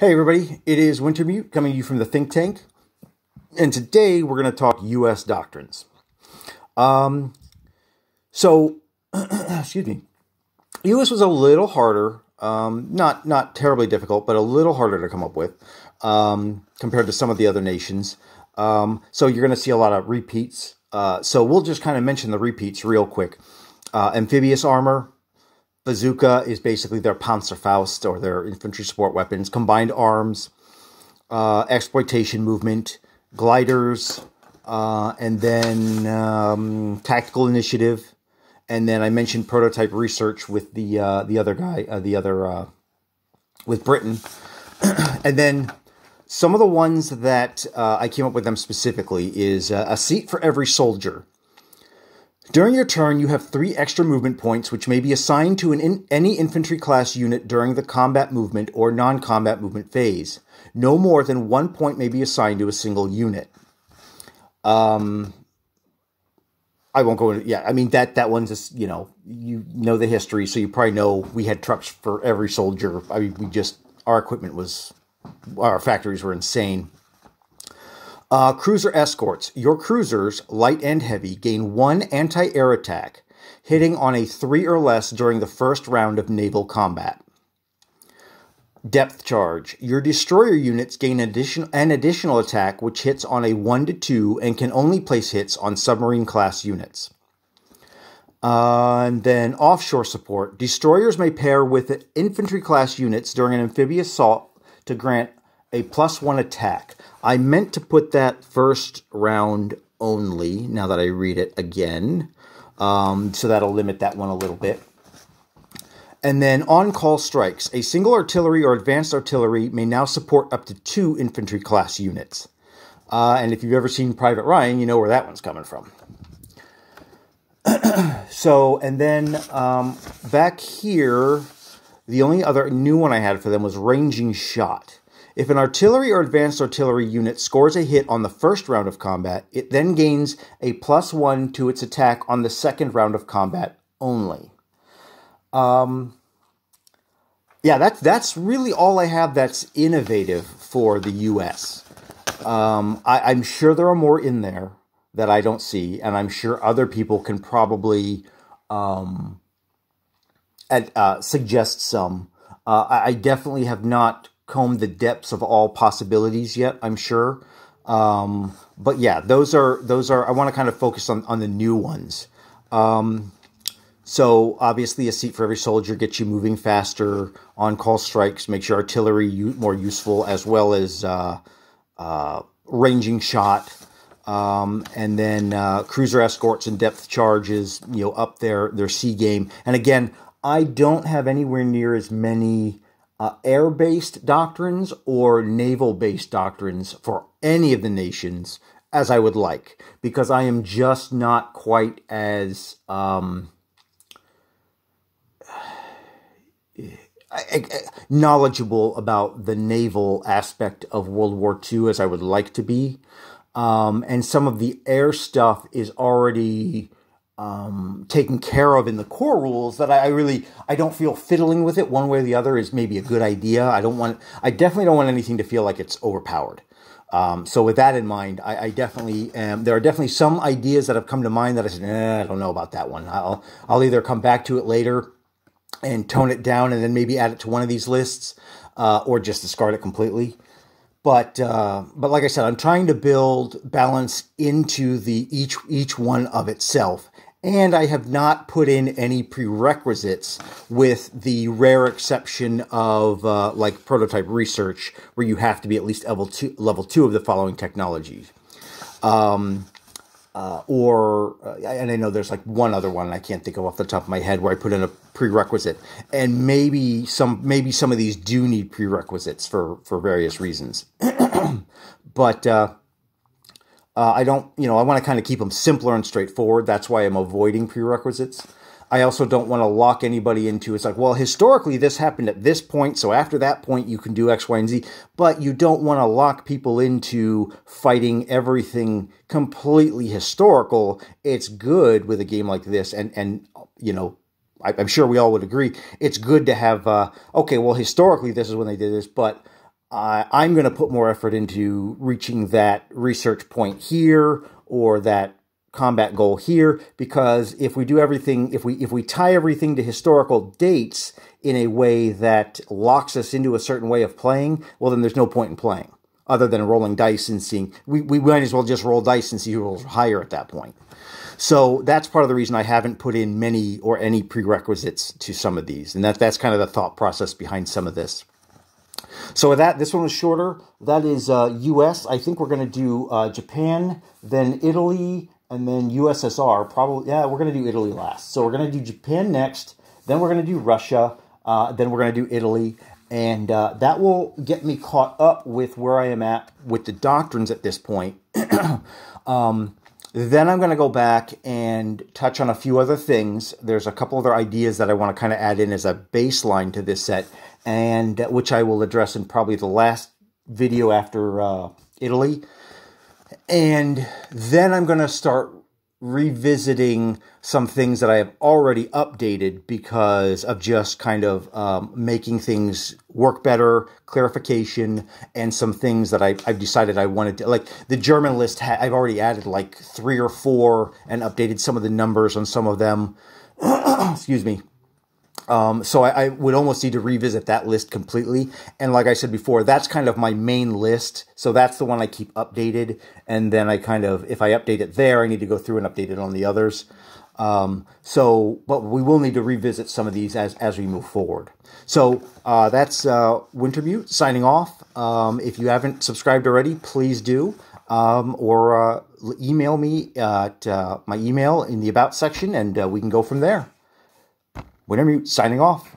Hey everybody, it is Wintermute coming to you from the think tank, and today we're going to talk U.S. doctrines. Excuse me, U.S. was a little harder, not terribly difficult, but a little harder to come up with compared to some of the other nations. So you're going to see a lot of repeats. So we'll just kind of mention the repeats real quick. Amphibious armor. Bazooka is basically their Panzerfaust, or their infantry support weapons. Combined arms, exploitation movement, gliders, and then tactical initiative. And then I mentioned prototype research with the other guy, with Britain. And then some of the ones that I came up with them specifically is a seat for every soldier. During your turn, you have 3 extra movement points, which may be assigned to any infantry class unit during the combat movement or non-combat movement phase. No more than 1 point may be assigned to a single unit. I won't go into, I mean, that one's just, you know the history, so you probably know we had trucks for every soldier. I mean, our factories were insane. Cruiser escorts. Your cruisers, light and heavy, gain 1 anti-air attack, hitting on a 3 or less during the first round of naval combat. Depth charge. Your destroyer units gain an additional attack, which hits on a 1 to 2 and can only place hits on submarine class units. And then offshore support. Destroyers may pair with infantry class units during an amphibious assault to grant a +1 attack. I meant to put that first round only, now that I read it again. So that'll limit that one a little bit. And then on-call strikes. A single artillery or advanced artillery may now support up to 2 infantry class units. And if you've ever seen Private Ryan, you know where that one's coming from. So, and then back here, the only other new one I had for them was ranging shot. If an artillery or advanced artillery unit scores a hit on the first round of combat, it then gains a +1 to its attack on the second round of combat only. That's really all I have that's innovative for the U.S. I'm sure there are more in there that I don't see, and I'm sure other people can probably suggest some. I definitely have not combed the depths of all possibilities yet, I'm sure. But yeah, those are, I want to kind of focus on the new ones. So obviously a seat for every soldier gets you moving faster. On-call strikes makes your artillery more useful, as well as ranging shot. And then cruiser escorts and depth charges, up their sea game. And again, I don't have anywhere near as many air-based doctrines or naval-based doctrines for any of the nations as I would like, because I am just not quite as knowledgeable about the naval aspect of World War II as I would like to be. And some of the air stuff is already taken care of in the core rules that I don't feel fiddling with it one way or the other is maybe a good idea. I definitely don't want anything to feel like it's overpowered. So with that in mind, I definitely there are definitely some ideas that have come to mind that I said, I don't know about that one. I'll either come back to it later and tone it down and then maybe add it to one of these lists, or just discard it completely. But like I said, I'm trying to build balance into each one of itself. And I have not put in any prerequisites, with the rare exception of like prototype research, where you have to be at least level two of the following technologies. And I know there's like one other one I can't think of off the top of my head where I put in a prerequisite, and maybe some of these do need prerequisites for various reasons. But I don't, I want to kind of keep them simpler and straightforward. That's why I'm avoiding prerequisites. I also don't want to lock anybody into, it's like, well, historically this happened at this point, so after that point you can do X, Y, and Z. But you don't want to lock people into fighting everything completely historical. It's good with a game like this, and I'm sure we all would agree, it's good to have, okay, well, historically this is when they did this, but I'm going to put more effort into reaching that research point here or that combat goal here, because if we do everything, if we tie everything to historical dates in a way that locks us into a certain way of playing, well, then there's no point in playing other than rolling dice and seeing. We might as well just roll dice and see who rolls higher at that point. So that's part of the reason I haven't put in many or any prerequisites to some of these. And that's kind of the thought process behind some of this. So with that, this one was shorter. That is U.S. I think we're going to do Japan, then Italy, and then USSR. Probably, yeah, we're going to do Italy last. So we're going to do Japan next, then we're going to do Russia, then we're going to do Italy. And that will get me caught up with where I am at with the doctrines at this point. Then I'm going to go back and touch on a few other things. There's a couple other ideas that I want to kind of add in as a baseline to this set, and which I will address in probably the last video after Italy. And then I'm going to start revisiting some things that I have already updated because of just kind of making things work better, clarification, and some things that I've decided I wanted to, like the German list, I've already added like 3 or 4 and updated some of the numbers on some of them. Excuse me. So I would almost need to revisit that list completely. And like I said before, that's kind of my main list. So that's the one I keep updated. And then I kind of, if I update it there, I need to go through and update it on the others. But we will need to revisit some of these as we move forward. So that's Wintermute signing off. If you haven't subscribed already, please do. Or email me at my email in the About section, and we can go from there. Wintermute signing off.